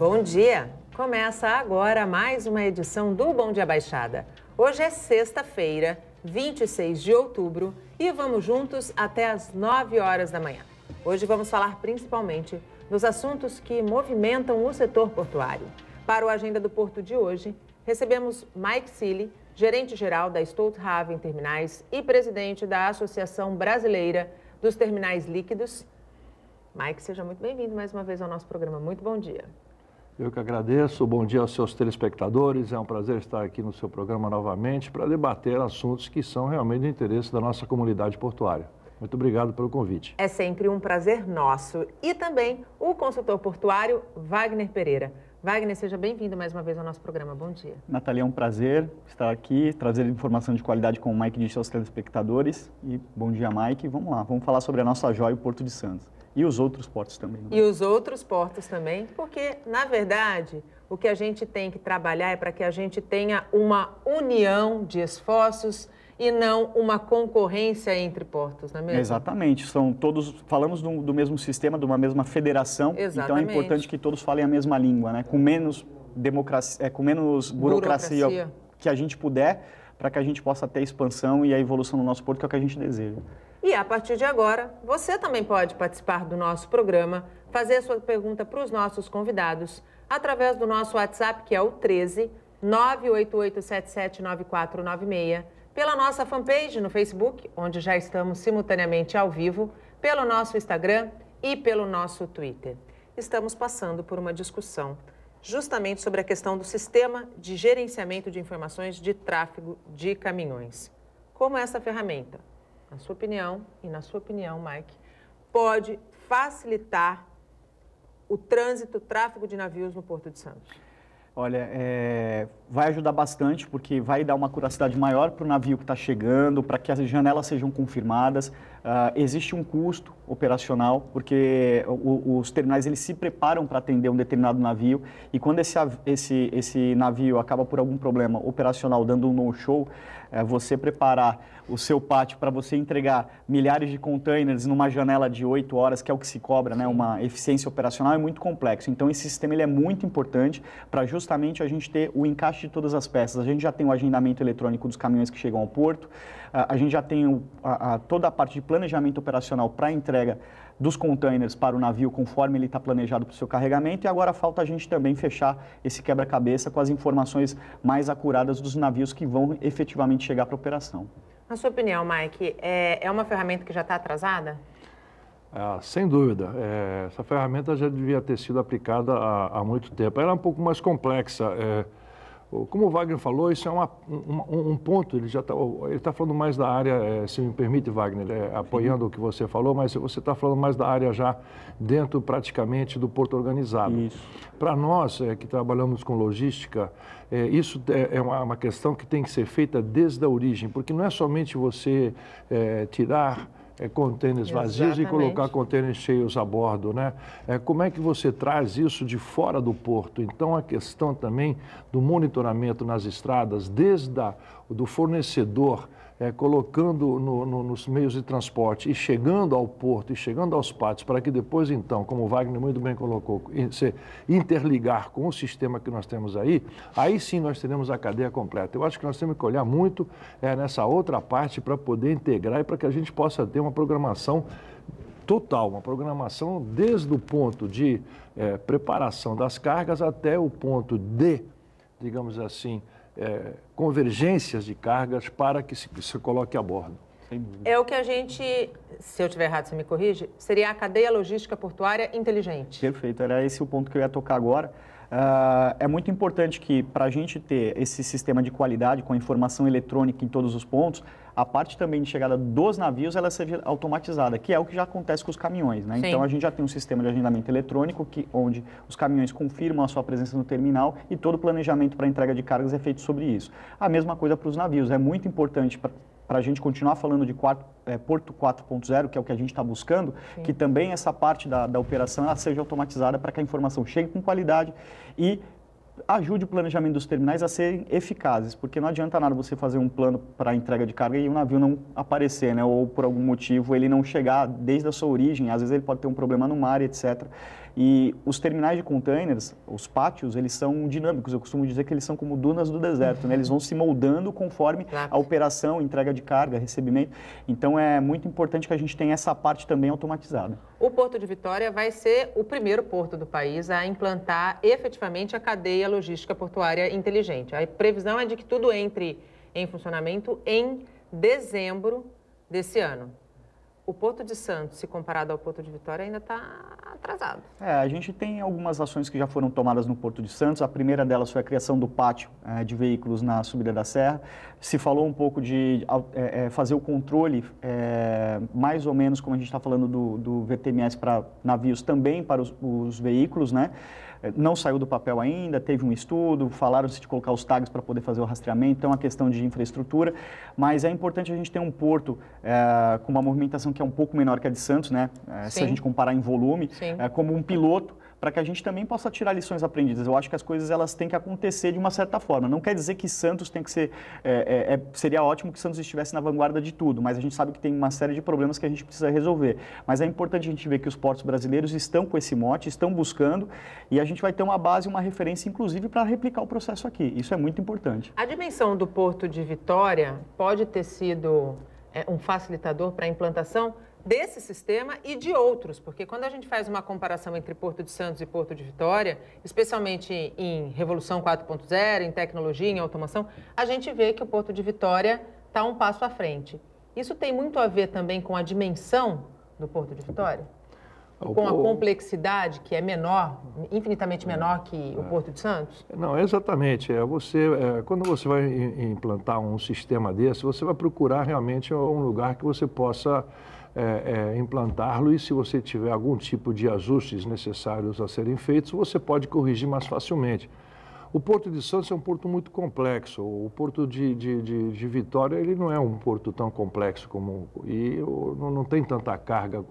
Bom dia! Começa agora mais uma edição do Bom Dia Baixada. Hoje é sexta-feira, 26 de outubro, e vamos juntos até às 9 horas da manhã. Hoje vamos falar principalmente dos assuntos que movimentam o setor portuário. Para o Agenda do Porto de hoje, recebemos Mike Seely, gerente-geral da Stolthaven Terminais e presidente da Associação Brasileira dos Terminais Líquidos. Mike, seja muito bem-vindo mais uma vez ao nosso programa. Muito bom dia. Eu que agradeço. Bom dia aos seus telespectadores. É um prazer estar aqui no seu programa novamente para debater assuntos que são realmente de interesse da nossa comunidade portuária. Muito obrigado pelo convite. É sempre um prazer nosso. E também o consultor portuário Wagner Pereira. Wagner, seja bem-vindo mais uma vez ao nosso programa. Bom dia. Natalia, é um prazer estar aqui, trazer informação de qualidade como o Mike disse aos telespectadores. E bom dia, Mike. Vamos lá, vamos falar sobre a nossa joia, o Porto de Santos. E os outros portos também. E os outros portos também, porque, na verdade, o que a gente tem que trabalhar é para que a gente tenha uma união de esforços e não uma concorrência entre portos, não é mesmo? Exatamente. São todos, falamos do mesmo sistema, de uma mesma federação. Exatamente. Então é importante que todos falem a mesma língua, né? Com menos democracia, com menos burocracia que a gente puder, para que a gente possa ter a expansão e a evolução do nosso porto, que é o que a gente deseja. E a partir de agora, você também pode participar do nosso programa, fazer a sua pergunta para os nossos convidados, através do nosso WhatsApp, que é o 13 988779496, pela nossa fanpage no Facebook, onde já estamos simultaneamente ao vivo, pelo nosso Instagram e pelo nosso Twitter. Estamos passando por uma discussão justamente sobre a questão do sistema de gerenciamento de informações de tráfego de caminhões. Como essa ferramenta, na sua opinião e na sua opinião, Mike, pode facilitar o trânsito, o tráfego de navios no Porto de Santos? Olha, vai ajudar bastante, porque vai dar uma curacidade maior para o navio que está chegando, para que as janelas sejam confirmadas. Existe um custo operacional, porque os terminais eles se preparam para atender um determinado navio, e quando esse navio acaba por algum problema operacional, dando um no-show, você preparar o seu pátio para você entregar milhares de containers numa janela de 8 horas, que é o que se cobra, né? Uma eficiência operacional, é muito complexo. Então, esse sistema ele é muito importante para justamente a gente ter o encaixe de todas as peças. A gente já tem o agendamento eletrônico dos caminhões que chegam ao porto, a gente já tem toda a parte de planejamento operacional para a entrega dos containers para o navio conforme ele está planejado para o seu carregamento, e agora falta a gente também fechar esse quebra-cabeça com as informações mais acuradas dos navios que vão efetivamente chegar para a operação. Na sua opinião, Mike, é uma ferramenta que já está atrasada? Sem dúvida. Essa ferramenta já devia ter sido aplicada há muito tempo. Ela é um pouco mais complexa. Como o Wagner falou, isso é um ponto, ele está falando mais da área, se me permite, Wagner, apoiando o que você falou, mas você está falando mais da área já dentro praticamente do porto organizado. Para nós, que trabalhamos com logística, isso é uma questão que tem que ser feita desde a origem, porque não é somente você tirar contêineres vazios e colocar contêineres cheios a bordo, né? Como é que você traz isso de fora do porto? Então, a questão também do monitoramento nas estradas, desde do fornecedor, colocando nos meios de transporte e chegando ao porto e chegando aos pátios, para que depois, então, como o Wagner muito bem colocou, se interligar com o sistema que nós temos aí sim nós teremos a cadeia completa. Eu acho que nós temos que olhar muito nessa outra parte para poder integrar e para que a gente possa ter uma programação total, uma programação desde o ponto de preparação das cargas até o ponto de, digamos assim, convergências de cargas para que se coloque a bordo. É o que a gente, se eu estiver errado, você me corrige, seria a cadeia logística portuária inteligente. Perfeito, era esse o ponto que eu ia tocar agora. É muito importante que, para a gente ter esse sistema de qualidade com a informação eletrônica em todos os pontos, a parte também de chegada dos navios ela seja automatizada, que é o que já acontece com os caminhões, né? Então a gente já tem um sistema de agendamento eletrônico onde os caminhões confirmam a sua presença no terminal e todo o planejamento para a entrega de cargas é feito sobre isso. A mesma coisa para os navios, é muito importante para a gente continuar falando de Porto 4.0, que é o que a gente está buscando, que também essa parte da operação ela seja automatizada para que a informação chegue com qualidade e ajude o planejamento dos terminais a serem eficazes, porque não adianta nada você fazer um plano para entrega de carga e o navio não aparecer, né? Ou por algum motivo ele não chegar desde a sua origem, às vezes ele pode ter um problema no mar, etc. E os terminais de containers, os pátios, eles são dinâmicos. Eu costumo dizer que eles são como dunas do deserto, né? Eles vão se moldando conforme a operação, entrega de carga, recebimento. Então, é muito importante que a gente tenha essa parte também automatizada. O Porto de Vitória vai ser o primeiro porto do país a implantar efetivamente a cadeia logística portuária inteligente. A previsão é de que tudo entre em funcionamento em dezembro desse ano. O Porto de Santos, se comparado ao Porto de Vitória, ainda está atrasado. A gente tem algumas ações que já foram tomadas no Porto de Santos. A primeira delas foi a criação do pátio de veículos na subida da serra. Se falou um pouco de fazer o controle, mais ou menos como a gente está falando do VTMS para navios, também para os veículos, né? Não saiu do papel ainda, teve um estudo, falaram-se de colocar os tags para poder fazer o rastreamento, então é uma questão de infraestrutura, mas é importante a gente ter um porto com uma movimentação que é um pouco menor que a de Santos, né? Se a gente comparar em volume, como um piloto, para que a gente também possa tirar lições aprendidas. Eu acho que as coisas elas têm que acontecer de uma certa forma. Não quer dizer que Santos tem que ser... seria ótimo que Santos estivesse na vanguarda de tudo, mas a gente sabe que tem uma série de problemas que a gente precisa resolver. Mas é importante a gente ver que os portos brasileiros estão com esse mote, estão buscando, e a gente vai ter uma base, uma referência, inclusive, para replicar o processo aqui. Isso é muito importante. A dimensão do Porto de Vitória pode ter sido um facilitador para a implantação desse sistema e de outros, porque quando a gente faz uma comparação entre Porto de Santos e Porto de Vitória, especialmente em Revolução 4.0, em tecnologia, em automação, a gente vê que o Porto de Vitória está um passo à frente. Isso tem muito a ver também com a dimensão do Porto de Vitória? Com a complexidade, que é menor, infinitamente menor que o Porto de Santos? Não, exatamente. Quando você vai implantar um sistema desse, você vai procurar realmente um lugar que você possa implantá-lo, e se você tiver algum tipo de ajustes necessários a serem feitos, você pode corrigir mais facilmente. O Porto de Santos é um porto muito complexo. O Porto de Vitória, ele não é um porto tão complexo e não tem tanta carga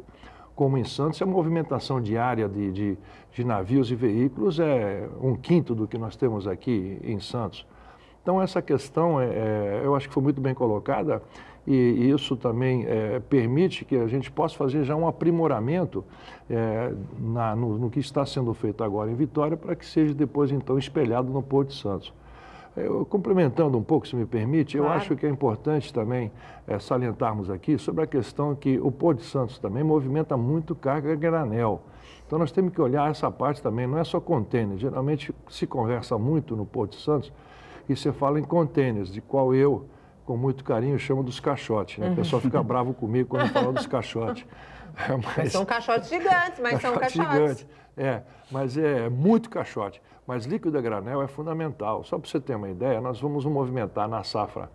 como em Santos. A movimentação diária de navios e veículos é 1/5 do que nós temos aqui em Santos. Então, essa questão, eu acho que foi muito bem colocada, e isso também permite que a gente possa fazer já um aprimoramento no que está sendo feito agora em Vitória, para que seja depois, então, espelhado no Porto de Santos. Complementando um pouco, se me permite, eu acho que é importante também salientarmos aqui sobre a questão que o Porto de Santos também movimenta muito carga a granel. Então, nós temos que olhar essa parte também, não é só contêiner. Geralmente se conversa muito no Porto de Santos e você fala em contêineres, de qual eu, com muito carinho, chamo dos caixotes, né? O pessoal fica bravo comigo quando eu falo dos caixotes. Mas são caixotes gigantes, mas são caixotes. Gigante. Mas é muito caixote. Mas líquido a granel é fundamental. Só para você ter uma ideia, nós vamos movimentar na safra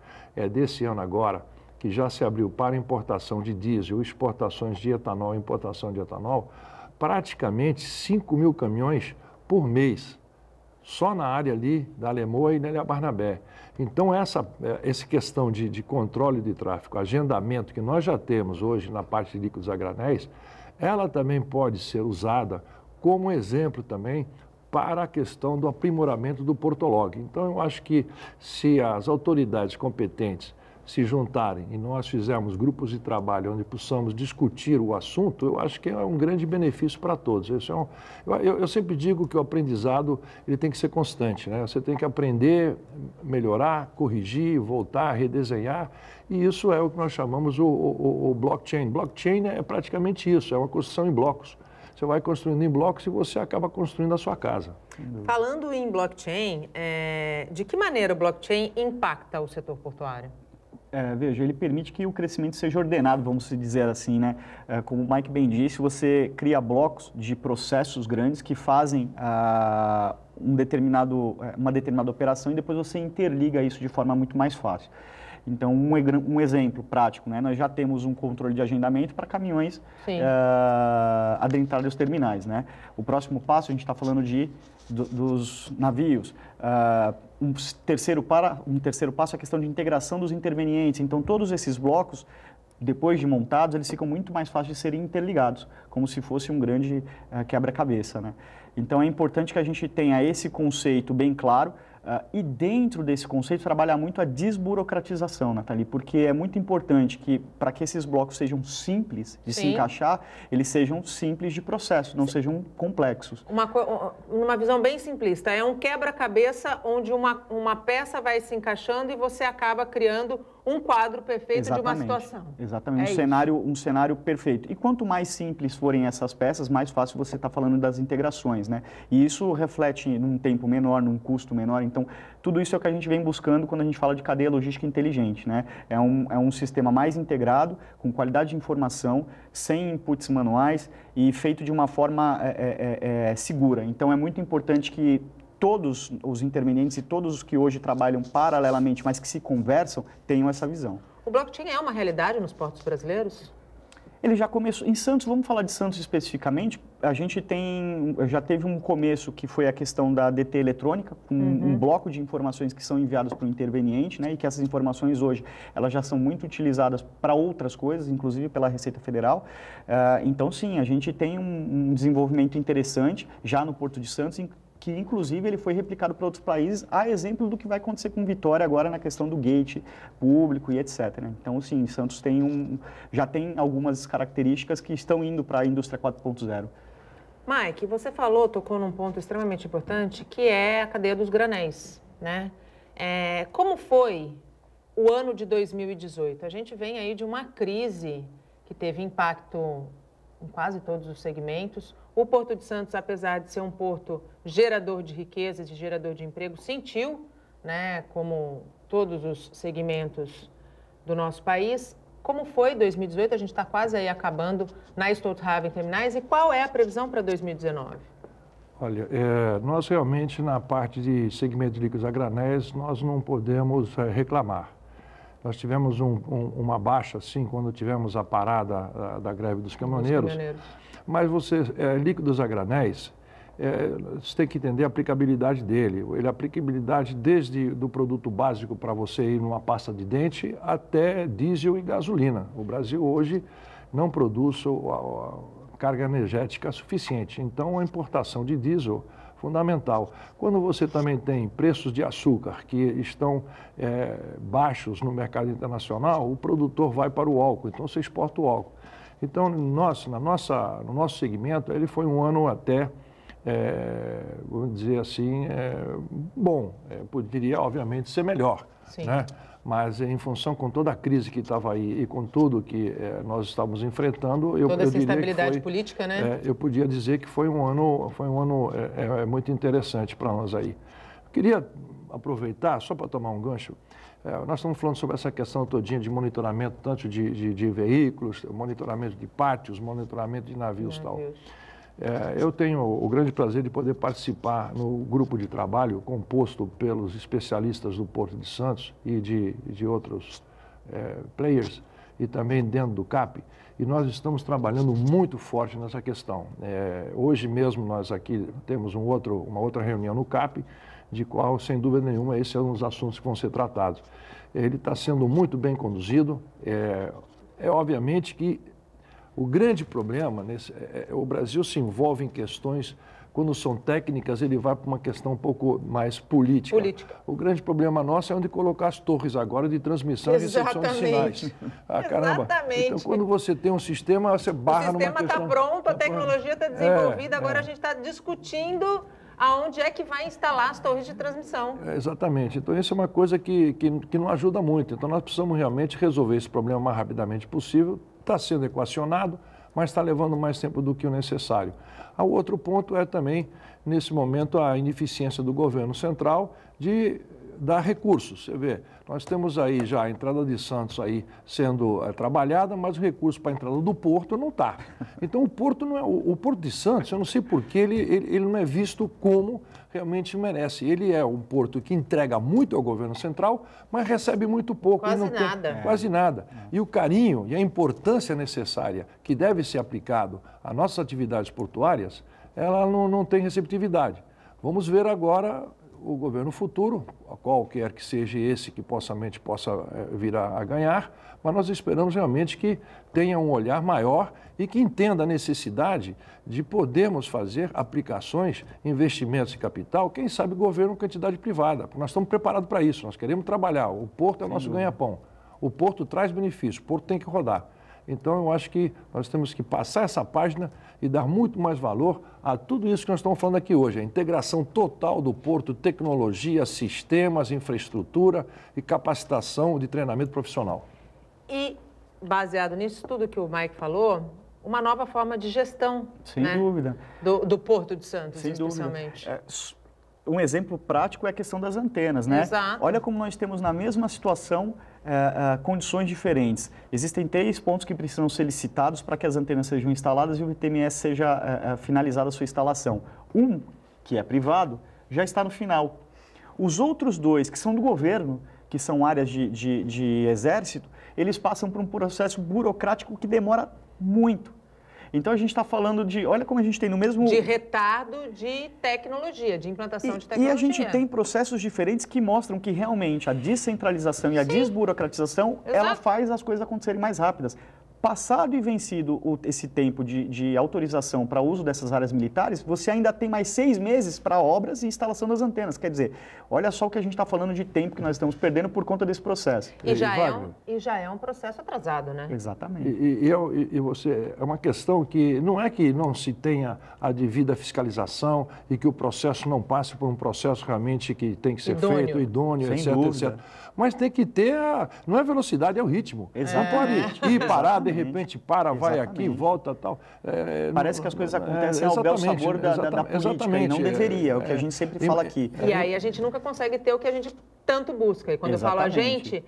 desse ano agora, que já se abriu para importação de diesel, exportações de etanol, importação de etanol, praticamente 5.000 caminhões por mês, só na área ali da Alemoa e na Ilha Barnabé. Então, essa questão de controle de tráfego, agendamento que nós já temos hoje na parte de líquidos a granéis, ela também pode ser usada como exemplo também para a questão do aprimoramento do portolog. Então, eu acho que se as autoridades competentes se juntarem e nós fizermos grupos de trabalho onde possamos discutir o assunto, eu acho que é um grande benefício para todos. Eu sempre digo que o aprendizado ele tem que ser constante, né? Você tem que aprender, melhorar, corrigir, voltar, redesenhar, e isso é o que nós chamamos o blockchain. Blockchain é praticamente isso, é uma construção em blocos. Você vai construindo em blocos e você acaba construindo a sua casa. Falando em blockchain, de que maneira o blockchain impacta o setor portuário? Veja, ele permite que o crescimento seja ordenado, vamos dizer assim, né? Como o Mike bem disse, você cria blocos de processos grandes que fazem uma determinada operação, e depois você interliga isso de forma muito mais fácil. Então, um exemplo prático, né? Nós já temos um controle de agendamento para caminhões adentrarem os terminais, né? O próximo passo, a gente está falando dos navios. Um terceiro passo é a questão de integração dos intervenientes. Então, todos esses blocos, depois de montados, eles ficam muito mais fáceis de serem interligados, como se fosse um grande quebra-cabeça, né? Então, é importante que a gente tenha esse conceito bem claro, E dentro desse conceito, trabalhar muito a desburocratização, Nathalie, porque é muito importante que, para que esses blocos sejam simples de se encaixar, eles sejam simples de processo, não sejam complexos. Uma visão bem simplista, é um quebra-cabeça onde uma peça vai se encaixando e você acaba criando um quadro perfeito de uma situação. Exatamente, um cenário perfeito. E quanto mais simples forem essas peças, mais fácil você está falando das integrações, né? E isso reflete num tempo menor, num custo menor. Então, tudo isso é o que a gente vem buscando quando a gente fala de cadeia logística inteligente, né? É um sistema mais integrado, com qualidade de informação, sem inputs manuais e feito de uma forma segura. Então, é muito importante que todos os intervenientes e todos os que hoje trabalham paralelamente, mas que se conversam, tenham essa visão. O blockchain é uma realidade nos portos brasileiros? Ele já começou. Em Santos, vamos falar de Santos especificamente, a gente já teve um começo que foi a questão da DT eletrônica, um bloco de informações que são enviadas para o interveniente, né, e que essas informações hoje elas já são muito utilizadas para outras coisas, inclusive pela Receita Federal. Então, sim, a gente tem um desenvolvimento interessante já no Porto de Santos, que inclusive ele foi replicado para outros países, a exemplo do que vai acontecer com Vitória agora na questão do gate público e etc. Né? Então, sim, Santos já tem algumas características que estão indo para a indústria 4.0. Mike, você tocou num ponto extremamente importante, que é a cadeia dos granéis, né? Como foi o ano de 2018? A gente vem aí de uma crise que teve impacto em quase todos os segmentos. O Porto de Santos, apesar de ser um porto gerador de riquezas e gerador de emprego, sentiu, né, como todos os segmentos do nosso país. Como foi 2018? A gente está quase aí acabando na Stolthaven Terminais. E qual é a previsão para 2019? Olha, nós realmente, na parte de segmento de líquidos a granéis, nós não podemos reclamar. Nós tivemos uma baixa, sim, quando tivemos a parada da greve dos caminhoneiros. Mas líquidos a granéis, você tem que entender a aplicabilidade dele. A aplicabilidade desde do produto básico para você ir numa pasta de dente até diesel e gasolina. O Brasil hoje não produz carga energética suficiente. Então, a importação de diesel fundamental. Quando você também tem preços de açúcar que estão baixos no mercado internacional, o produtor vai para o álcool, então você exporta o álcool. Então, no nosso segmento, ele foi um ano até, vamos dizer assim, bom. Poderia, obviamente, ser melhor, né? Mas em função com toda a crise que estava aí e com tudo que nós estávamos enfrentando, toda essa instabilidade política, né? Eu podia dizer que foi um ano muito interessante para nós aí. Queria aproveitar, só para tomar um gancho, nós estamos falando sobre essa questão todinha de monitoramento, tanto de veículos, monitoramento de pátios, monitoramento de navios e tal. Eu tenho o grande prazer de poder participar no grupo de trabalho composto pelos especialistas do Porto de Santos e de outros players, e também dentro do CAP, e nós estamos trabalhando muito forte nessa questão. Hoje mesmo nós aqui temos uma outra reunião no CAP, de qual, sem dúvida nenhuma, esse é um dos assuntos que vão ser tratados. Ele está sendo muito bem conduzido. Obviamente que o grande problema, o Brasil se envolve em questões, quando são técnicas, ele vai para uma questão um pouco mais política. O grande problema nosso é onde colocar as torres agora de transmissão e recepção de sinais. Caramba. Exatamente. Então, quando você tem um sistema, você barra numa questão... O sistema está pronto, a tecnologia está desenvolvida, agora a gente está discutindo aonde é que vai instalar as torres de transmissão. Exatamente. Então, isso é uma coisa que não ajuda muito. Então, nós precisamos realmente resolver esse problema o mais rapidamente possível. Está sendo equacionado, mas está levando mais tempo do que o necessário. O outro ponto é também, nesse momento, a ineficiência do governo central de dar recursos. Você vê, nós temos aí já a entrada de Santos aí sendo trabalhada, mas o recurso para a entrada do Porto não está. Então, o Porto de Santos, eu não sei por que ele não é visto como realmente merece. Ele é um porto que entrega muito ao governo central, mas recebe muito pouco. Quase nada. E o carinho e a importância necessária que deve ser aplicado às nossas atividades portuárias, ela não tem receptividade. Vamos ver agora o governo futuro, qualquer que seja esse que possa vir a ganhar, mas nós esperamos realmente que tenha um olhar maior e que entenda a necessidade de podermos fazer aplicações, investimentos em capital, quem sabe governo com entidade privada. Nós estamos preparados para isso, nós queremos trabalhar. O porto é o nosso ganha-pão. O porto traz benefício, o porto tem que rodar. Então, eu acho que nós temos que passar essa página e dar muito mais valor a tudo isso que nós estamos falando aqui hoje, a integração total do porto, tecnologia, sistemas, infraestrutura e capacitação de treinamento profissional. E, baseado nisso tudo que o Mike falou, uma nova forma de gestão, Sem dúvida. Do Porto de Santos, Sem especialmente. Dúvida. Um exemplo prático é a questão das antenas, né? Exato. Olha como nós temos na mesma situação condições diferentes. Existem 3 pontos que precisam ser licitados para que as antenas sejam instaladas e o ITMS seja finalizada a sua instalação. Um, que é privado, já está no final. Os outros 2, que são do governo, que são áreas de exército, eles passam por um processo burocrático que demora muito. Então, a gente está falando olha como a gente tem no mesmo... De retardo de tecnologia, de implantação de tecnologia. E a gente tem processos diferentes que mostram que realmente a descentralização e a desburocratização, ela faz as coisas acontecerem mais rápidas. Passado e vencido esse tempo de autorização para uso dessas áreas militares, você ainda tem mais 6 meses para obras e instalação das antenas. Quer dizer, olha só o que a gente está falando de tempo que nós estamos perdendo por conta desse processo. E já é um processo atrasado, né? Exatamente. E você, é uma questão que não é que não se tenha a devida fiscalização e que o processo não passe por um processo realmente que tem que ser feito, idôneo, etc, etc. Mas tem que ter, não é velocidade, é o ritmo. Exatamente. Não pode ir, parar, de repente para, vai aqui, volta, tal. Parece que as coisas acontecem ao bel sabor da política e não deveria, é o que a gente sempre fala aqui. E aí a gente nunca consegue ter o que a gente tanto busca. E quando eu falo a gente,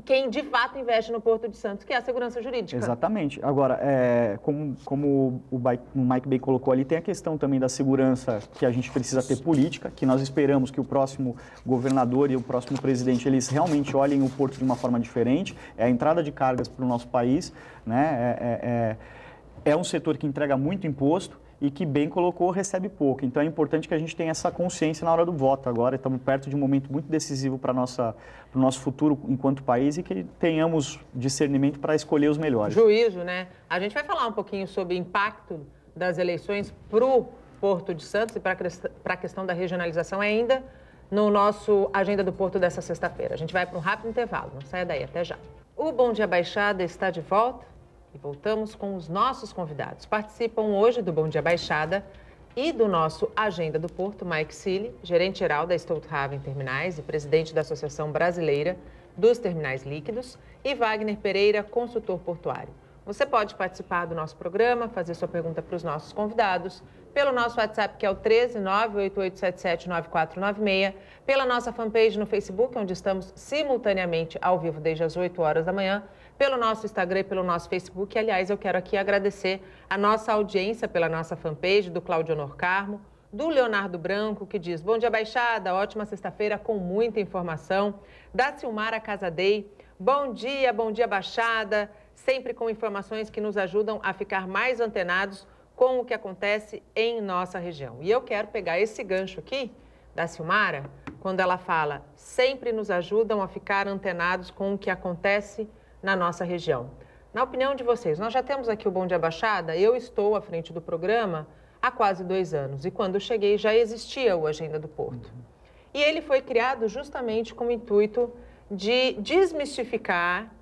quem de fato investe no Porto de Santos, que é a segurança jurídica. Exatamente. Agora, como o Mike bem colocou ali, tem a questão também da segurança que a gente precisa ter política, que nós esperamos que o próximo governador e o próximo presidente, eles realmente olhem o Porto de uma forma diferente. É a entrada de cargas para o nosso país, né? É um setor que entrega muito imposto e que, bem colocou, recebe pouco. Então, é importante que a gente tenha essa consciência na hora do voto agora. Estamos perto de um momento muito decisivo para o nosso futuro enquanto país e que tenhamos discernimento para escolher os melhores. Juízo, né? A gente vai falar um pouquinho sobre o impacto das eleições para o Porto de Santos e para a questão da regionalização ainda no nosso Agenda do Porto dessa sexta-feira. A gente vai para um rápido intervalo. Não saia daí, até já. O Bom Dia Baixada está de volta. E voltamos com os nossos convidados. Participam hoje do Bom Dia Baixada e do nosso Agenda do Porto, Mike Cili, gerente-geral da Stolthaven Terminais e presidente da Associação Brasileira dos Terminais Líquidos, e Wagner Pereira, consultor portuário. Você pode participar do nosso programa, fazer sua pergunta para os nossos convidados, pelo nosso WhatsApp, que é o 13988779496, pela nossa fanpage no Facebook, onde estamos simultaneamente ao vivo desde as 8 horas da manhã, pelo nosso Instagram e pelo nosso Facebook. Aliás, eu quero aqui agradecer a nossa audiência pela nossa fanpage, do Claudio Honor Carmo, do Leonardo Branco, que diz: bom dia, Baixada, ótima sexta-feira com muita informação. Da Silmara Casadei, bom dia, Baixada, sempre com informações que nos ajudam a ficar mais antenados com o que acontece em nossa região. E eu quero pegar esse gancho aqui da Silmara, quando ela fala: sempre nos ajudam a ficar antenados com o que acontece na nossa região. Na opinião de vocês, nós já temos aqui o Bom Dia Baixada, eu estou à frente do programa há quase 2 anos, e quando cheguei já existia o Agenda do Porto. E ele foi criado justamente com o intuito de desmistificar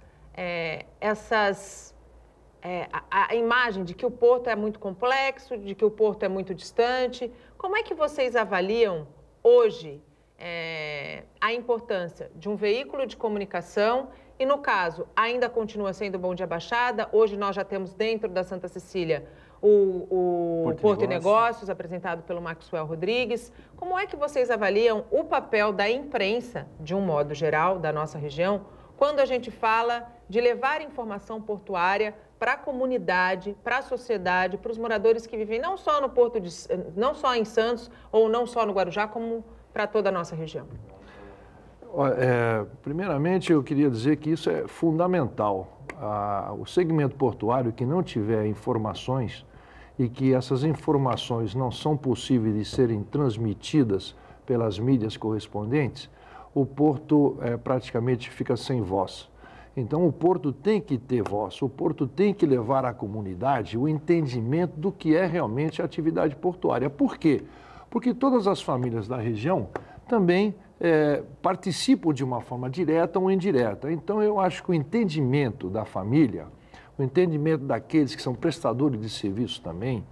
a imagem de que o Porto é muito complexo, de que o Porto é muito distante. Como é que vocês avaliam hoje a importância de um veículo de comunicação? E, no caso, ainda continua sendo o Bom Dia Baixada. Hoje nós já temos dentro da Santa Cecília o Porto e Negócios, apresentado pelo Maxwell Rodrigues. Como é que vocês avaliam o papel da imprensa, de um modo geral, da nossa região, quando a gente fala de levar informação portuária para a comunidade, para a sociedade, para os moradores que vivem não só no Porto não só em Santos ou não só no Guarujá, como para toda a nossa região? Primeiramente, eu queria dizer que isso é fundamental. O segmento portuário que não tiver informações e que essas informações não são possíveis de serem transmitidas pelas mídias correspondentes, o porto praticamente fica sem voz. Então, o porto tem que ter voz, o porto tem que levar à comunidade o entendimento do que é realmente a atividade portuária. Por quê? Porque todas as famílias da região também participam de uma forma direta ou indireta. Então, eu acho que o entendimento da família, o entendimento daqueles que são prestadores de serviços também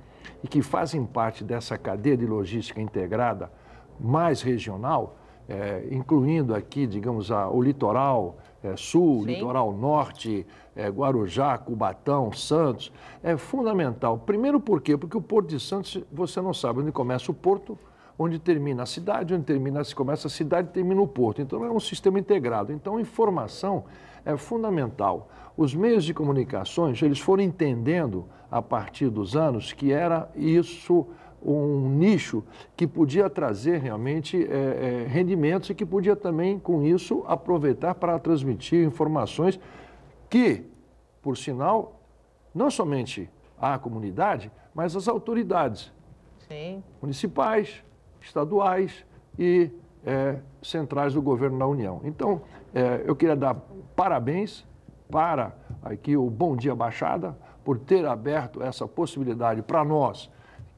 e que fazem parte dessa cadeia de logística integrada mais regional, incluindo aqui, digamos, o litoral sul, Sim. litoral norte, Guarujá, Cubatão, Santos, é fundamental. Primeiro por quê? Porque o Porto de Santos, você não sabe onde começa o porto, onde termina a cidade, começa a cidade e termina o porto. Então, é um sistema integrado. Então, a informação é fundamental. Os meios de comunicações, eles foram entendendo, a partir dos anos, que era isso um nicho que podia trazer realmente rendimentos e que podia também, com isso, aproveitar para transmitir informações que, por sinal, não somente à comunidade, mas às autoridades Sim. municipais, estaduais e centrais do governo da União. Então, eu queria dar parabéns para aqui o Bom Dia Baixada por ter aberto essa possibilidade para nós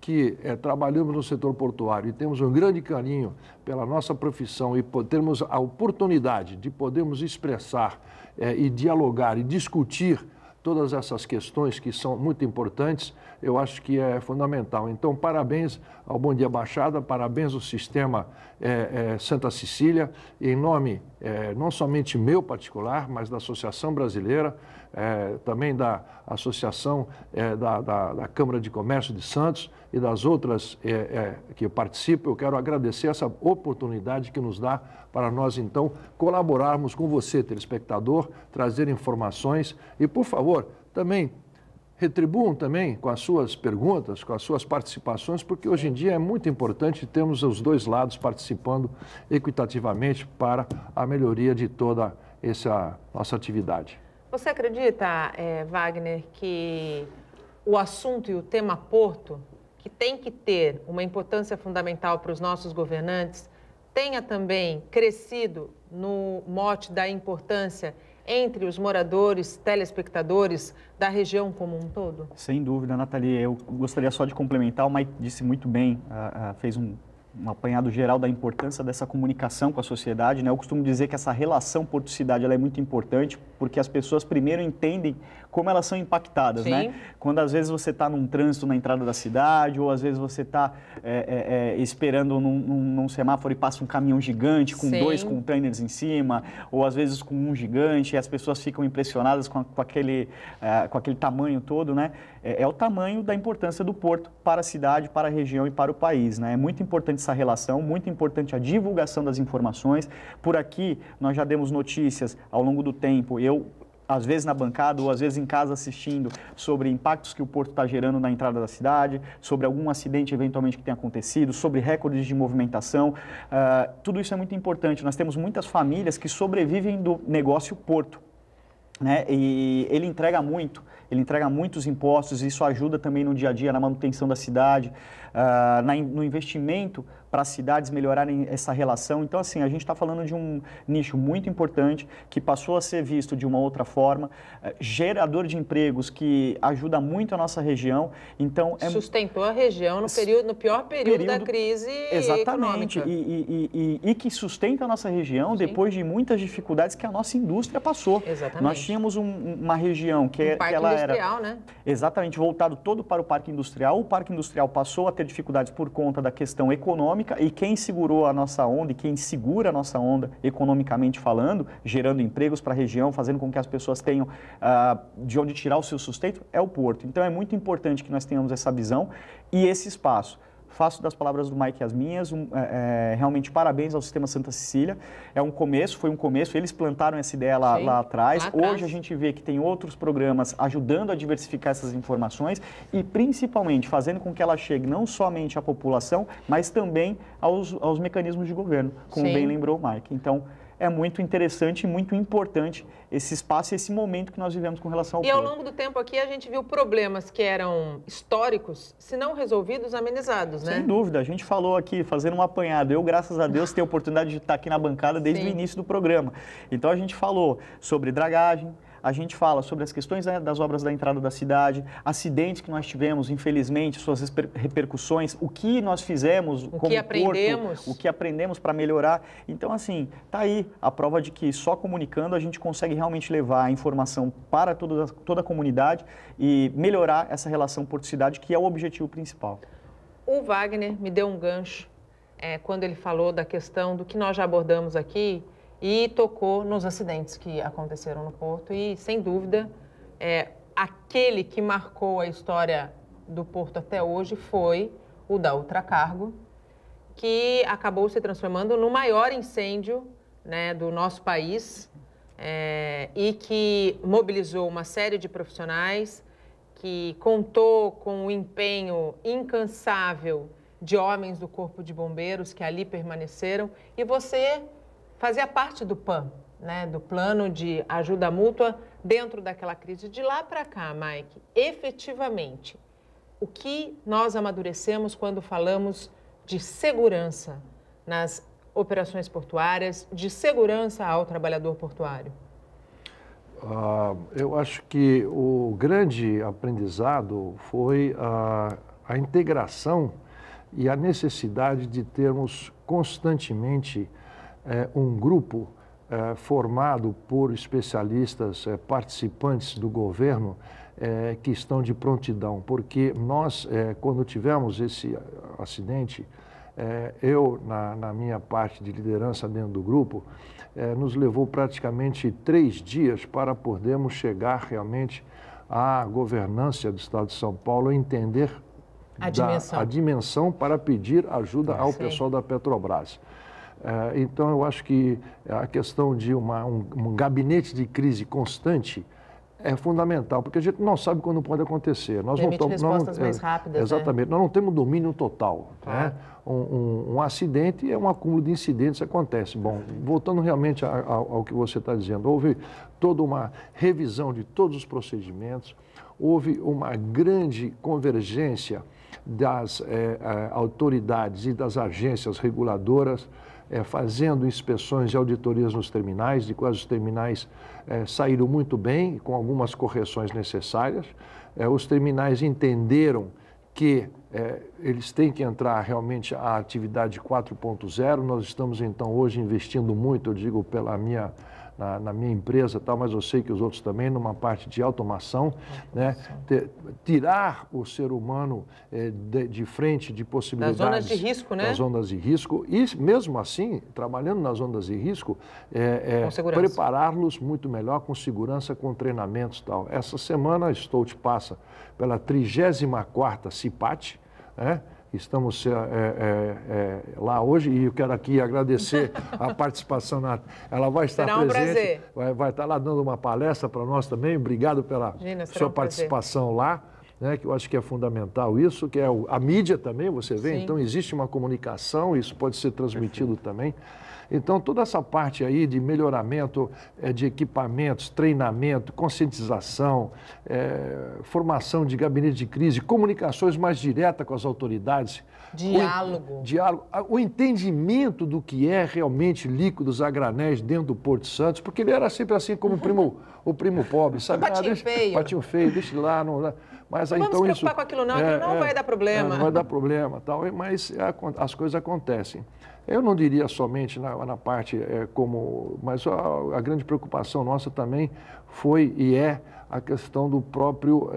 que trabalhamos no setor portuário e temos um grande carinho pela nossa profissão e termos a oportunidade de podermos expressar e dialogar e discutir todas essas questões que são muito importantes, eu acho que é fundamental. Então, parabéns ao Bom Dia Baixada, parabéns ao Sistema Santa Cecília, em nome não somente meu particular, mas da Associação Brasileira, também da Associação da Câmara de Comércio de Santos e das outras que participam. Eu quero agradecer essa oportunidade que nos dá para nós, então, colaborarmos com você, telespectador, trazer informações e, por favor, também retribuam também com as suas perguntas, com as suas participações, porque hoje em dia é muito importante termos os dois lados participando equitativamente para a melhoria de toda essa nossa atividade. Você acredita, Wagner, que o assunto e o tema Porto, que tem que ter uma importância fundamental para os nossos governantes, tenha também crescido no mote da importância entre os moradores, telespectadores da região como um todo? Sem dúvida, Nathalie. Eu gostaria só de complementar, o Mike disse muito bem, fez um apanhado geral da importância dessa comunicação com a sociedade, né? Eu costumo dizer que essa relação porto-cidade ela é muito importante porque as pessoas primeiro entendem como elas são impactadas, Sim. né? Quando às vezes você está num trânsito na entrada da cidade ou às vezes você está esperando num semáforo e passa um caminhão gigante com Sim. 2 containers em cima ou às vezes com um gigante e as pessoas ficam impressionadas com aquele tamanho todo, né? É o tamanho da importância do porto para a cidade, para a região e para o país, né? É muito importante essa relação, muito importante a divulgação das informações. Por aqui, nós já demos notícias ao longo do tempo, às vezes na bancada ou às vezes em casa assistindo sobre impactos que o porto está gerando na entrada da cidade, sobre algum acidente eventualmente que tenha acontecido, sobre recordes de movimentação. Tudo isso é muito importante. Nós temos muitas famílias que sobrevivem do negócio porto, né? E ele entrega muitos impostos, isso ajuda também no dia a dia, na manutenção da cidade, no investimento para as cidades melhorarem essa relação. Então, assim, a gente está falando de um nicho muito importante que passou a ser visto de uma outra forma, gerador de empregos que ajuda muito a nossa região. Então, sustentou a região no pior período da crise exatamente, econômica. E que sustenta a nossa região Sim. depois de muitas dificuldades que a nossa indústria passou. Exatamente. Nós tínhamos uma região que ela era né? Exatamente, voltado todo para o parque industrial. O parque industrial passou a ter dificuldades por conta da questão econômica e quem segurou a nossa onda e quem segura a nossa onda economicamente falando, gerando empregos para a região, fazendo com que as pessoas tenham de onde tirar o seu sustento, é o porto. Então é muito importante que nós tenhamos essa visão e esse espaço. Faço das palavras do Mike as minhas, realmente parabéns ao Sistema Santa Cecília. Foi um começo, eles plantaram essa ideia lá atrás. Hoje a gente vê que tem outros programas ajudando a diversificar essas informações e principalmente fazendo com que ela chegue não somente à população, mas também aos mecanismos de governo, como Sim. bem lembrou o Mike. Então, é muito interessante e muito importante esse espaço e esse momento que nós vivemos com relação ao E ao plano. longo do tempo aqui a gente viu problemas que eram históricos, se não resolvidos, amenizados, né? Sem dúvida, a gente falou aqui, fazendo um apanhado. Eu, graças a Deus, tenho a oportunidade de estar aqui na bancada desde o início do programa. Então, a gente falou sobre dragagem, a gente fala sobre as questões das obras da entrada da cidade, acidentes que nós tivemos, infelizmente, suas repercussões, o que nós fizemos como Porto, o que aprendemos para melhorar. Então, assim, tá aí a prova de que só comunicando a gente consegue realmente levar a informação para toda a comunidade e melhorar essa relação Porto-Cidade, que é o objetivo principal. O Wagner me deu um gancho quando ele falou da questão do que nós já abordamos aqui, e tocou nos acidentes que aconteceram no Porto e, sem dúvida, aquele que marcou a história do Porto até hoje foi o da Ultracargo, que acabou se transformando no maior incêndio, né, do nosso país e que mobilizou uma série de profissionais, que contou com o empenho incansável de homens do Corpo de Bombeiros que ali permaneceram, e você fazia parte do PAM, né, do Plano de Ajuda Mútua dentro daquela crise. De lá para cá, Mike, efetivamente, o que nós amadurecemos quando falamos de segurança nas operações portuárias, de segurança ao trabalhador portuário? Eu acho que o grande aprendizado foi a integração e a necessidade de termos constantemente um grupo formado por especialistas, participantes do governo, que estão de prontidão, porque nós, quando tivemos esse acidente, eu, na minha parte de liderança dentro do grupo, nos levou praticamente 3 dias para podermos chegar realmente à governança do Estado de São Paulo, entender a dimensão para pedir ajuda ao pessoal da Petrobras. Então, eu acho que a questão de um gabinete de crise constante é fundamental, porque a gente não sabe quando pode acontecer. Nós Permite respostas mais rápidas. Exatamente. Né? Nós não temos domínio total. Claro. Né? Um acidente é um acúmulo de incidentes que acontece. Bom, voltando realmente ao que você está dizendo, houve toda uma revisão de todos os procedimentos, houve uma grande convergência das autoridades e das agências reguladoras, fazendo inspeções e auditorias nos terminais, de quais os terminais saíram muito bem, com algumas correções necessárias. Os terminais entenderam que eles têm que entrar realmente à atividade 4.0. Nós estamos, então, hoje investindo muito, eu digo, na minha empresa, tal, mas eu sei que os outros também, numa parte de automação, né? Tirar o ser humano de frente de possibilidades... Das zonas de risco, né? Das zonas de risco. E, mesmo assim, trabalhando nas zonas de risco, prepará-los muito melhor, com segurança, com treinamentos e tal. Essa semana, a Stolt passa pela 34ª CIPAT, né? Estamos lá hoje e eu quero aqui agradecer a participação. Ela vai estar presente, vai estar lá dando uma palestra para nós também. Obrigado pela sua participação lá, né, que eu acho que é fundamental isso, que é a mídia também, você vê. Sim. Então, existe uma comunicação, isso pode ser transmitido também. Então, toda essa parte aí de melhoramento de equipamentos, treinamento, conscientização, formação de gabinete de crise, comunicações mais diretas com as autoridades. Diálogo. O entendimento do que é realmente líquidos a granéis dentro do Porto Santos, porque ele era sempre assim como o primo pobre, sabe? Patinho feio. Patinho feio, deixa ele lá. Não, mas, não então, vamos se preocupar com aquilo não, aquilo não vai dar problema. Não vai dar problema, tal, mas as coisas acontecem. Eu não diria somente na parte mas a grande preocupação nossa também foi e é a questão do próprio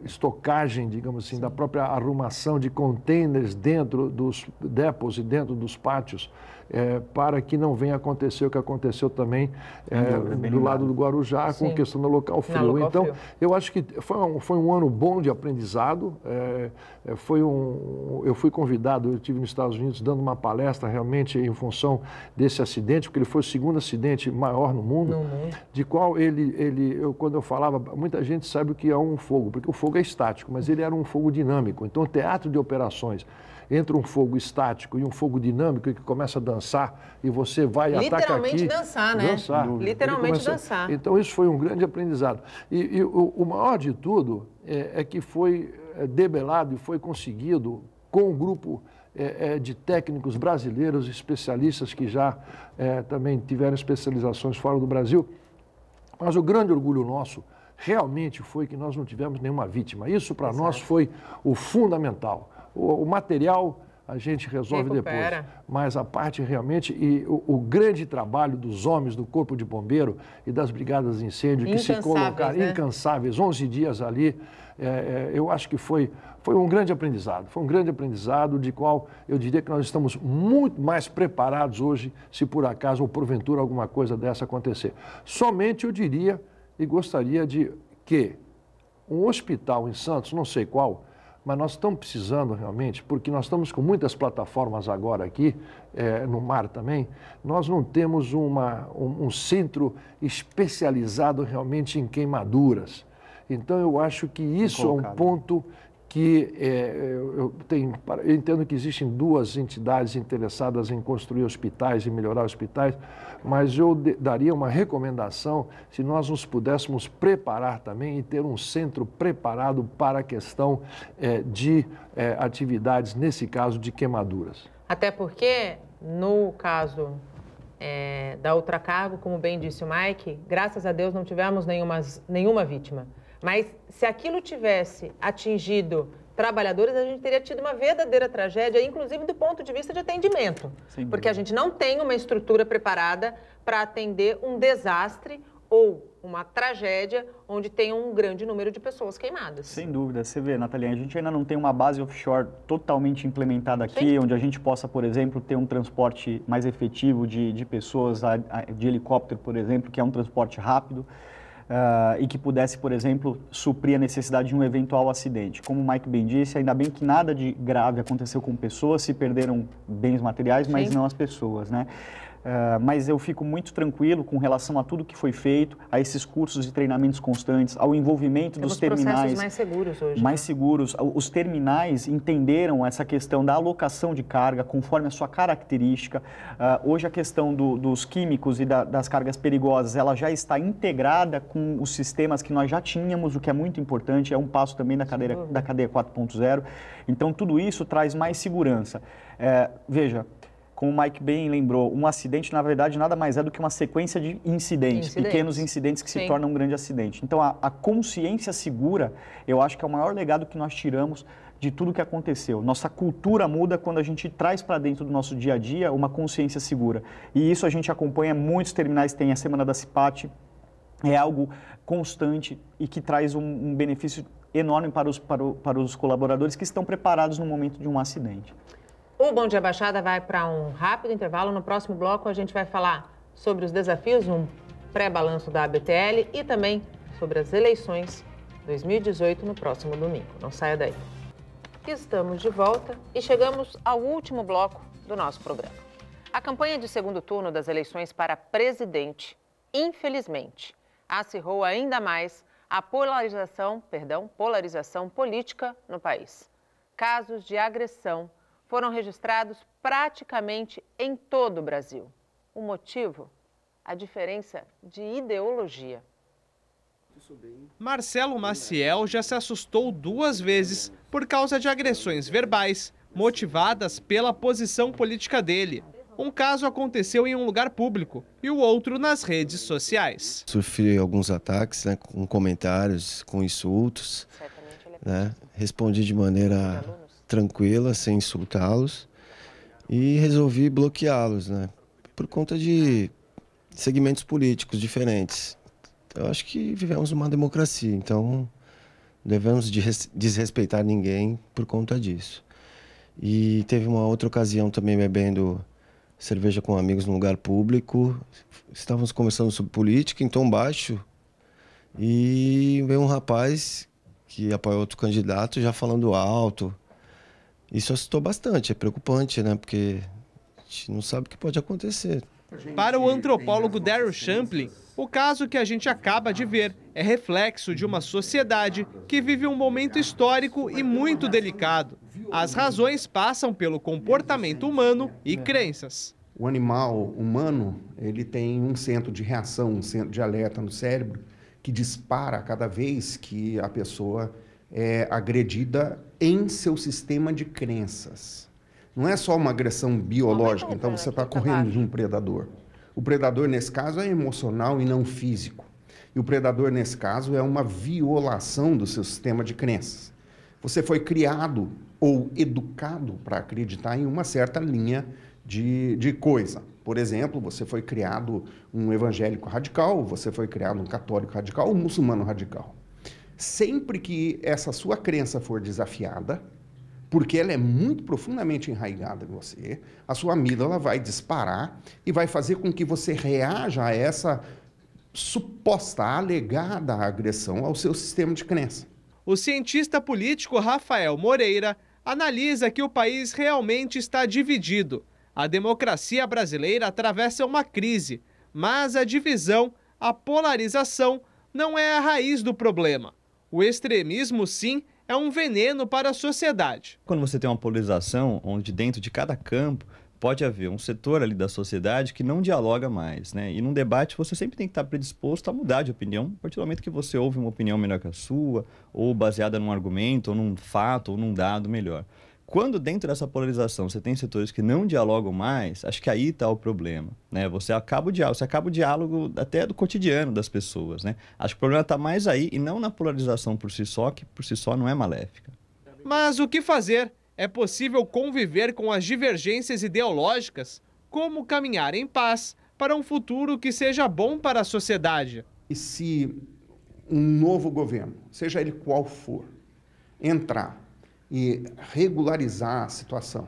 estocagem, digamos assim, da própria arrumação de contêineres dentro dos depots e dentro dos pátios, para que não venha acontecer o que aconteceu também do lado do Guarujá, com a questão do local frio. Então, eu acho que foi um ano bom de aprendizado. Eu fui convidado, eu estive nos Estados Unidos dando uma palestra realmente em função desse acidente, porque ele foi o segundo acidente maior no mundo, de qual quando eu falava, muita gente sabe o que é um fogo, porque o fogo é estático, mas ele era um fogo dinâmico. Então, o teatro de operações entre um fogo estático e um fogo dinâmico que começa a dançar e você vai e ataca aqui. Literalmente dançar, né? Dançar. Literalmente dançar. Então isso foi um grande aprendizado. E o maior de tudo é que foi debelado e foi conseguido com um grupo de técnicos brasileiros, especialistas que já também tiveram especializações fora do Brasil. Mas o grande orgulho nosso realmente foi que nós não tivemos nenhuma vítima. Isso para nós foi o fundamental. O material a gente resolve depois, mas a parte realmente e o grande trabalho dos homens do Corpo de Bombeiro e das brigadas de incêndio que se colocaram incansáveis, 11 dias ali, eu acho que foi um grande aprendizado. Foi um grande aprendizado de qual eu diria que nós estamos muito mais preparados hoje se por acaso ou porventura alguma coisa dessa acontecer. Somente eu diria e gostaria de que um hospital em Santos, não sei qual, mas nós estamos precisando realmente, porque nós estamos com muitas plataformas agora aqui, no mar também, nós não temos um centro especializado realmente em queimaduras. Então eu acho que isso é um ponto que eu entendo que existem duas entidades interessadas em construir hospitais e melhorar hospitais, mas eu daria uma recomendação se nós nos pudéssemos preparar também e ter um centro preparado para a questão de atividades, nesse caso, de queimaduras. Até porque, no caso da Ultracargo, como bem disse o Mike, graças a Deus não tivemos nenhuma vítima. Mas se aquilo tivesse atingido trabalhadores, a gente teria tido uma verdadeira tragédia, inclusive do ponto de vista de atendimento. Porque a gente não tem uma estrutura preparada para atender um desastre ou uma tragédia onde tem um grande número de pessoas queimadas. Sem dúvida. Você vê, Nathalie, a gente ainda não tem uma base offshore totalmente implementada aqui, onde a gente possa, por exemplo, ter um transporte mais efetivo de pessoas de helicóptero, por exemplo, que é um transporte rápido. E que pudesse, por exemplo, suprir a necessidade de um eventual acidente. Como o Mike bem disse, ainda bem que nada de grave aconteceu com pessoas, se perderam bens materiais, mas não as pessoas, né? Mas eu fico muito tranquilo com relação a tudo que foi feito, a esses cursos e treinamentos constantes, ao envolvimento dos terminais. Processos mais seguros hoje. Mais seguros. Os terminais entenderam essa questão da alocação de carga conforme a sua característica. Hoje a questão dos químicos e das cargas perigosas, ela já está integrada com os sistemas que nós já tínhamos, o que é muito importante, é um passo também da cadeia 4.0. Então tudo isso traz mais segurança. Veja, como o Mike bem lembrou, um acidente, na verdade, nada mais é do que uma sequência de incidentes. Pequenos incidentes que se tornam um grande acidente. Então, a consciência segura, eu acho que é o maior legado que nós tiramos de tudo que aconteceu. Nossa cultura muda quando a gente traz para dentro do nosso dia a dia uma consciência segura. E isso a gente acompanha, muitos terminais têm a Semana da CIPAT, é algo constante e que traz um benefício enorme para os colaboradores que estão preparados no momento de um acidente. O Bom Dia Baixada vai para um rápido intervalo. No próximo bloco, a gente vai falar sobre os desafios, um pré-balanço da ABTL e também sobre as eleições 2018 no próximo domingo. Não saia daí. Estamos de volta e chegamos ao último bloco do nosso programa. A campanha de segundo turno das eleições para presidente, infelizmente, acirrou ainda mais a polarização política no país. Casos de agressão foram registrados praticamente em todo o Brasil. O motivo? A diferença de ideologia. Marcelo Maciel já se assustou 2 vezes por causa de agressões verbais motivadas pela posição política dele. Um caso aconteceu em um lugar público e o outro nas redes sociais. Sofri alguns ataques, né, com comentários, com insultos, né? Respondi de maneira tranquila, sem insultá-los, e resolvi bloqueá-los, né, por conta de segmentos políticos diferentes. Eu acho que vivemos uma democracia, então devemos desrespeitar ninguém por conta disso. E teve uma outra ocasião também bebendo cerveja com amigos num lugar público, estávamos conversando sobre política em tom baixo, e veio um rapaz que apoia outro candidato já falando alto. Isso assustou bastante, é preocupante, né? Porque a gente não sabe o que pode acontecer. Para o antropólogo Daryl Champlin, o caso que a gente acaba de ver é reflexo de uma sociedade que vive um momento histórico e muito delicado. As razões passam pelo comportamento humano e crenças. O animal humano, ele tem um centro de reação, um centro de alerta no cérebro que dispara cada vez que a pessoa é agredida em seu sistema de crenças. Não é só uma agressão biológica, então você está correndo de um predador. O predador, nesse caso, é emocional e não físico. E o predador, nesse caso, é uma violação do seu sistema de crenças. Você foi criado ou educado para acreditar em uma certa linha de coisa. Por exemplo, você foi criado um evangélico radical, você foi criado um católico radical ou um muçulmano radical. Sempre que essa sua crença for desafiada, porque ela é muito profundamente enraizada em você, a sua amígdala vai disparar e vai fazer com que você reaja a essa suposta, alegada agressão ao seu sistema de crença. O cientista político Rafael Moreira analisa que o país realmente está dividido. A democracia brasileira atravessa uma crise, mas a divisão, a polarização, não é a raiz do problema. O extremismo, sim, é um veneno para a sociedade. Quando você tem uma polarização, onde dentro de cada campo pode haver um setor ali da sociedade que não dialoga mais, né? E num debate você sempre tem que estar predisposto a mudar de opinião, a partir do momento que você ouve uma opinião melhor que a sua, ou baseada num argumento, ou num fato, ou num dado melhor. Quando dentro dessa polarização você tem setores que não dialogam mais, acho que aí está o problema, né? Você acaba o diálogo até do cotidiano das pessoas, né? Acho que o problema está mais aí e não na polarização por si só, que por si só não é maléfica. Mas o que fazer? É possível conviver com as divergências ideológicas? Como caminhar em paz para um futuro que seja bom para a sociedade? E se um novo governo, seja ele qual for, entrar e regularizar a situação,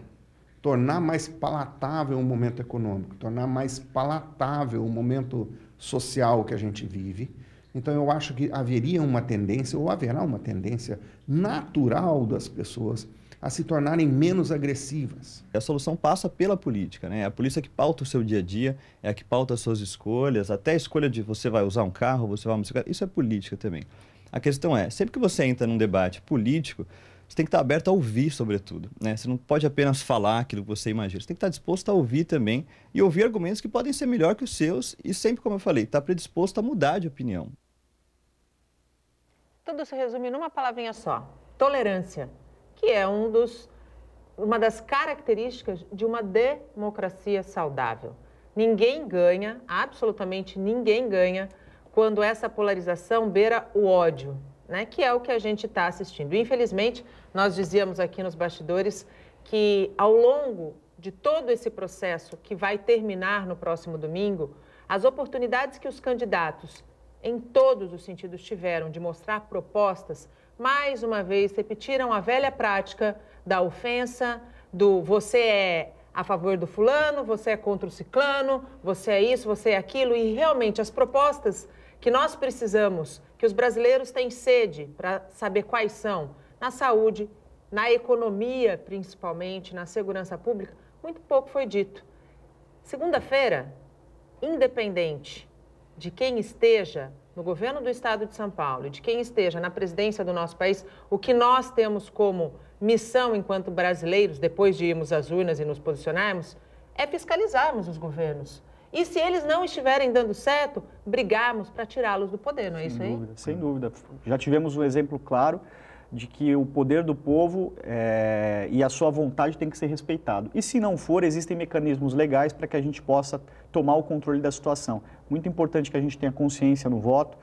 tornar mais palatável o momento econômico, tornar mais palatável o momento social que a gente vive, então eu acho que haveria uma tendência, ou haverá uma tendência natural das pessoas a se tornarem menos agressivas. A solução passa pela política, né? A polícia que pauta o seu dia a dia, é a que pauta as suas escolhas, até a escolha de você vai usar um carro, você vai usar isso é política também. A questão é, sempre que você entra num debate político, você tem que estar aberto a ouvir, sobretudo, né? Você não pode apenas falar aquilo que você imagina, você tem que estar disposto a ouvir também e ouvir argumentos que podem ser melhor que os seus e sempre, como eu falei, estar predisposto a mudar de opinião. Tudo se resume numa palavrinha só: tolerância, que é uma das características de uma democracia saudável. Ninguém ganha, absolutamente ninguém ganha, quando essa polarização beira o ódio, né? Que é o que a gente está assistindo. Infelizmente, nós dizíamos aqui nos bastidores que ao longo de todo esse processo que vai terminar no próximo domingo, as oportunidades que os candidatos, em todos os sentidos, tiveram de mostrar propostas, mais uma vez repetiram a velha prática da ofensa, do você é a favor do fulano, você é contra o ciclano, você é isso, você é aquilo, e realmente as propostas que nós precisamos, que os brasileiros têm sede para saber quais são, na saúde, na economia principalmente, na segurança pública, muito pouco foi dito. Segunda-feira, independente de quem esteja no governo do estado de São Paulo e de quem esteja na presidência do nosso país, o que nós temos como missão enquanto brasileiros, depois de irmos às urnas e nos posicionarmos, é fiscalizarmos os governos. E se eles não estiverem dando certo, brigarmos para tirá-los do poder, não é isso aí? Sem dúvida. Já tivemos um exemplo claro de que o poder do povo e a sua vontade tem que ser respeitado. E se não for, existem mecanismos legais para que a gente possa tomar o controle da situação. Muito importante que a gente tenha consciência no voto,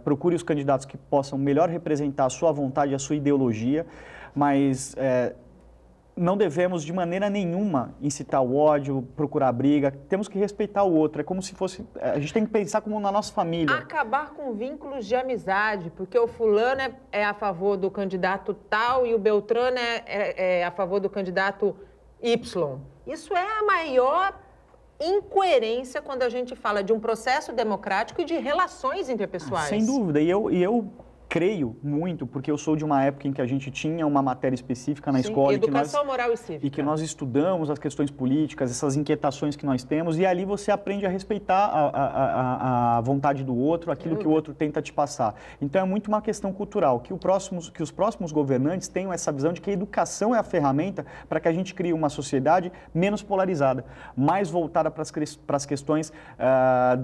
procure os candidatos que possam melhor representar a sua vontade e a sua ideologia, mas não devemos de maneira nenhuma incitar o ódio, procurar briga, temos que respeitar o outro, é como se fosse, a gente tem que pensar como na nossa família. Acabar com vínculos de amizade, porque o fulano é a favor do candidato tal e o Beltrano é a favor do candidato Y. Isso é a maior incoerência quando a gente fala de um processo democrático e de relações interpessoais. Sem dúvida, e eu creio muito, porque eu sou de uma época em que a gente tinha uma matéria específica na Sim, escola. educação moral e cívica. E que nós estudamos as questões políticas, essas inquietações que nós temos, e ali você aprende a respeitar a vontade do outro, aquilo que o outro tenta te passar. Então é muito uma questão cultural, que os próximos governantes tenham essa visão de que a educação é a ferramenta para que a gente crie uma sociedade menos polarizada, mais voltada para as questões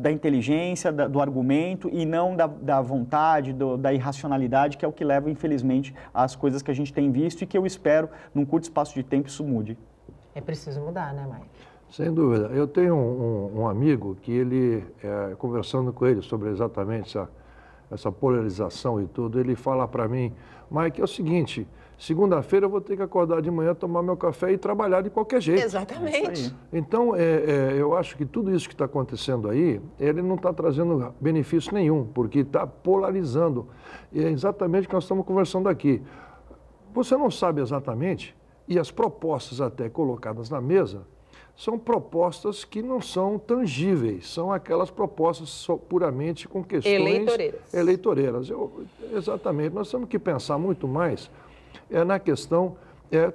da inteligência, do argumento, e não da vontade, da irracionalidade, que é o que leva, infelizmente, às coisas que a gente tem visto e que eu espero, num curto espaço de tempo, isso mude. É preciso mudar, né, Mike? Sem dúvida. Eu tenho um amigo que ele, conversando com ele sobre exatamente essa polarização e tudo, ele fala para mim, Mike, é o seguinte, segunda-feira eu vou ter que acordar de manhã, tomar meu café e trabalhar de qualquer jeito. Exatamente. Então, eu acho que tudo isso que está acontecendo aí, ele não está trazendo benefício nenhum, porque está polarizando. E é exatamente o que nós estamos conversando aqui. Você não sabe exatamente, e as propostas até colocadas na mesa, são propostas que não são tangíveis, são aquelas propostas puramente com questões eleitoreiras. Exatamente, nós temos que pensar muito mais na questão,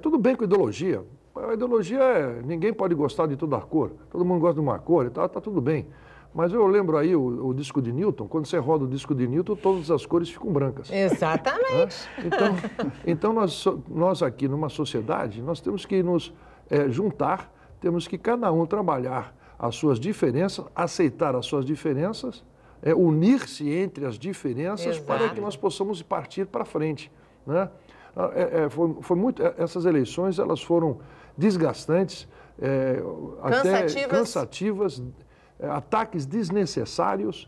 tudo bem com ideologia, a ideologia ninguém pode gostar de toda a cor, todo mundo gosta de uma cor e tal, está tudo bem. Mas eu lembro aí o disco de Newton, quando você roda o disco de Newton, todas as cores ficam brancas. Exatamente. Então nós aqui numa sociedade, nós temos que nos juntar, temos que cada um trabalhar as suas diferenças, aceitar as suas diferenças, unir-se entre as diferenças. Exato. Para que nós possamos partir para frente, né? Foi muito, essas eleições elas foram desgastantes, até cansativas, ataques desnecessários.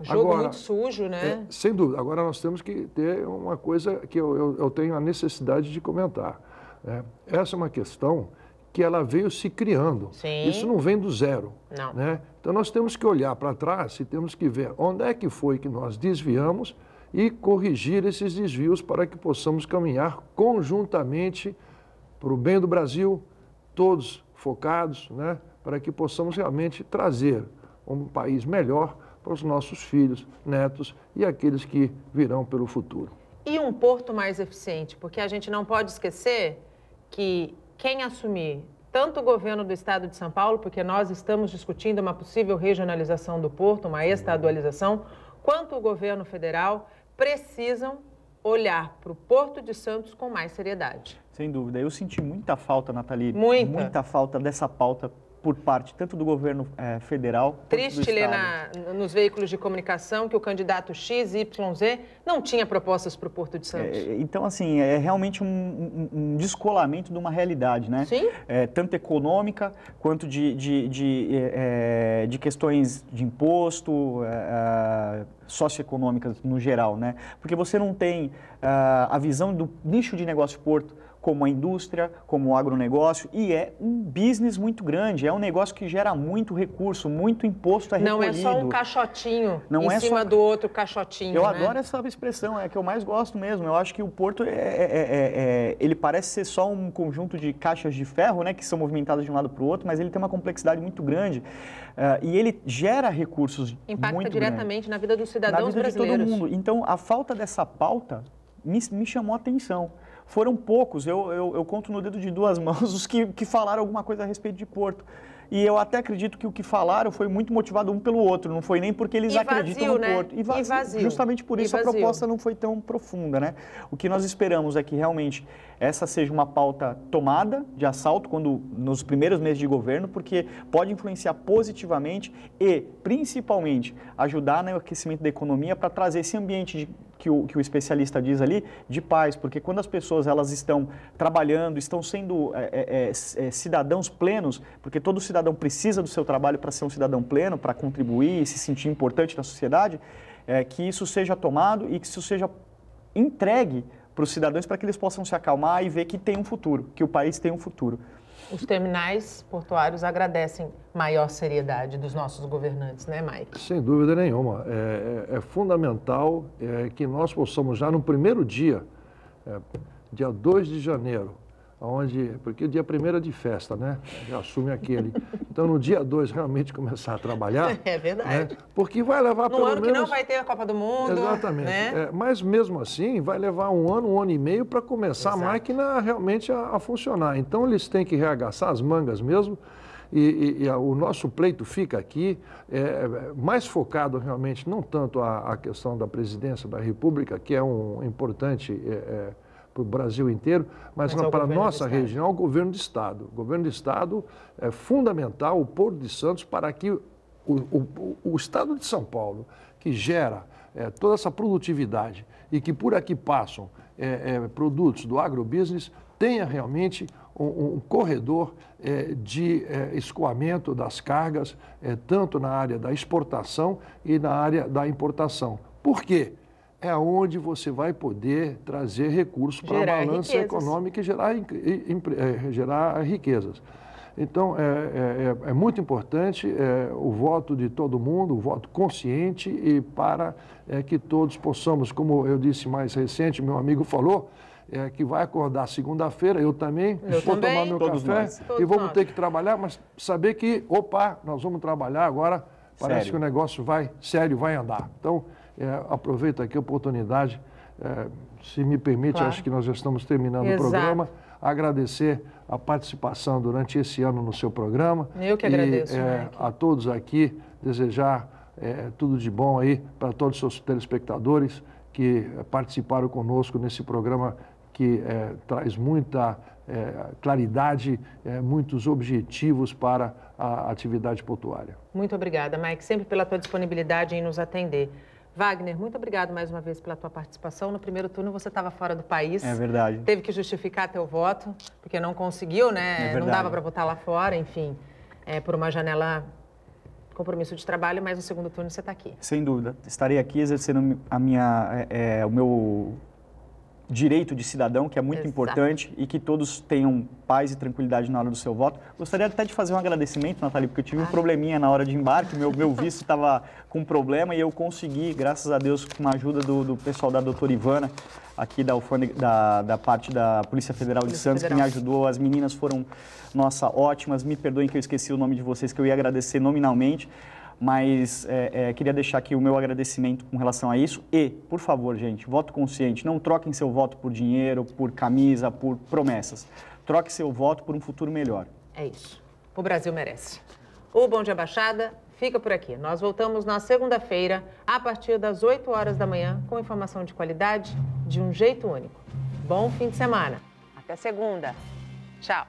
Jogo agora, muito sujo, né? Sem dúvida. Agora nós temos que ter uma coisa que eu tenho a necessidade de comentar. Essa é uma questão que ela veio se criando. Sim. Isso não vem do zero. Não. Né? Então nós temos que olhar para trás e temos que ver onde é que foi que nós desviamos e corrigir esses desvios para que possamos caminhar conjuntamente para o bem do Brasil, todos focados, né? Para que possamos realmente trazer um país melhor para os nossos filhos, netos e aqueles que virão pelo futuro. E um porto mais eficiente, porque a gente não pode esquecer que quem assumir tanto o governo do estado de São Paulo, porque nós estamos discutindo uma possível regionalização do porto, uma estadualização, quanto o governo federal, precisam olhar para o Porto de Santos com mais seriedade. Sem dúvida. Eu senti muita falta, Nathalie, muita falta dessa pauta por parte tanto do governo federal Triste quanto do ler estado. nos veículos de comunicação que o candidato XYZ não tinha propostas para o Porto de Santos. Então, assim, é realmente um descolamento de uma realidade, né? Sim. Tanto econômica quanto de questões de imposto, socioeconômicas no geral, né? Porque você não tem a visão do nicho de negócio porto como a indústria, como o agronegócio, e é um business muito grande, é um negócio que gera muito recurso, muito imposto recolhido. Não é só um caixotinho em cima do outro caixotinho, Eu adoro essa expressão, é a que eu mais gosto mesmo. Eu acho que o porto, ele parece ser só um conjunto de caixas de ferro, né, que são movimentadas de um lado para o outro, mas ele tem uma complexidade muito grande e ele gera recursos Impacta diretamente na vida dos cidadãos brasileiros. Na vida de todo mundo. Então, a falta dessa pauta me chamou a atenção. Foram poucos, eu conto no dedo de duas mãos os que falaram alguma coisa a respeito de Porto. E eu até acredito que o que falaram foi muito motivado um pelo outro, não foi nem porque eles acreditam no Porto. E vazio. Justamente por isso a proposta não foi tão profunda, né? O que nós esperamos é que realmente essa seja uma pauta tomada de assalto nos primeiros meses de governo, porque pode influenciar positivamente e, principalmente, ajudar no aquecimento da economia para trazer esse ambiente que o especialista diz ali, de paz, porque quando as pessoas elas estão trabalhando, estão sendo cidadãos plenos, porque todo cidadão precisa do seu trabalho para ser um cidadão pleno, para contribuir e se sentir importante na sociedade, que isso seja tomado e que isso seja entregue para os cidadãos para que eles possam se acalmar e ver que tem um futuro, que o país tem um futuro. Os terminais portuários agradecem maior seriedade dos nossos governantes, né, Mike? Sem dúvida nenhuma. É fundamental que nós possamos, já no primeiro dia, dia 2 de janeiro, porque o dia 1º é de festa, né? Já assume aquele. Então, no dia 2, realmente começar a trabalhar. É verdade. Né? Porque vai levar pelo menos... No ano que não vai ter a Copa do Mundo. Exatamente. Né? Mas, mesmo assim, vai levar um ano e meio para começar a máquina realmente a funcionar. Então, eles têm que reagaçar as mangas mesmo. E o nosso pleito fica aqui mais focado realmente, não tanto a questão da presidência da República, que é importante para o Brasil inteiro, mas para a nossa região, o governo de Estado. O governo de Estado é fundamental, o Porto de Santos, para que o Estado de São Paulo, que gera toda essa produtividade e que por aqui passam produtos do agrobusiness, tenha realmente um corredor de escoamento das cargas, tanto na área da exportação e na área da importação. Por quê? É onde você vai poder trazer recursos para a balança econômica e gerar riquezas. Então, é muito importante o voto de todo mundo, o voto consciente e para que todos possamos, como eu disse mais recente, meu amigo falou, que vai acordar segunda-feira, eu também, vou tomar meu café e vamos ter que trabalhar, mas saber que, nós vamos trabalhar agora, parece que o negócio vai andar. Então, aproveito aqui a oportunidade, se me permite, acho que nós já estamos terminando o programa, agradecer a participação durante esse ano no seu programa. Eu que agradeço, a todos aqui, desejar tudo de bom aí para todos os seus telespectadores que participaram conosco nesse programa que traz muita claridade, muitos objetivos para a atividade portuária. Muito obrigada, Mike, sempre pela tua disponibilidade em nos atender. Wagner, muito obrigado mais uma vez pela tua participação. No primeiro turno você estava fora do país. É verdade. Teve que justificar teu voto, porque não conseguiu, né? Não dava para votar lá fora, enfim, por uma janela, compromisso de trabalho, mas no segundo turno você está aqui. Sem dúvida. Estarei aqui exercendo o meu direito de cidadão, que é muito importante, e que todos tenham paz e tranquilidade na hora do seu voto. Gostaria até de fazer um agradecimento, Nathalie, porque eu tive um probleminha na hora de embarque, meu visto estava com problema e eu consegui, graças a Deus, com a ajuda do pessoal da doutora Ivana, aqui da parte da Polícia Federal de Santos, que me ajudou. As meninas foram, ótimas. Me perdoem que eu esqueci o nome de vocês, que eu ia agradecer nominalmente. Mas queria deixar aqui o meu agradecimento com relação a isso. E, por favor, gente, voto consciente. Não troquem seu voto por dinheiro, por camisa, por promessas. Troque seu voto por um futuro melhor. É isso. O Brasil merece. O Bom Dia Baixada fica por aqui. Nós voltamos na segunda-feira, a partir das 8 horas da manhã, com informação de qualidade, de um jeito único. Bom fim de semana. Até segunda. Tchau.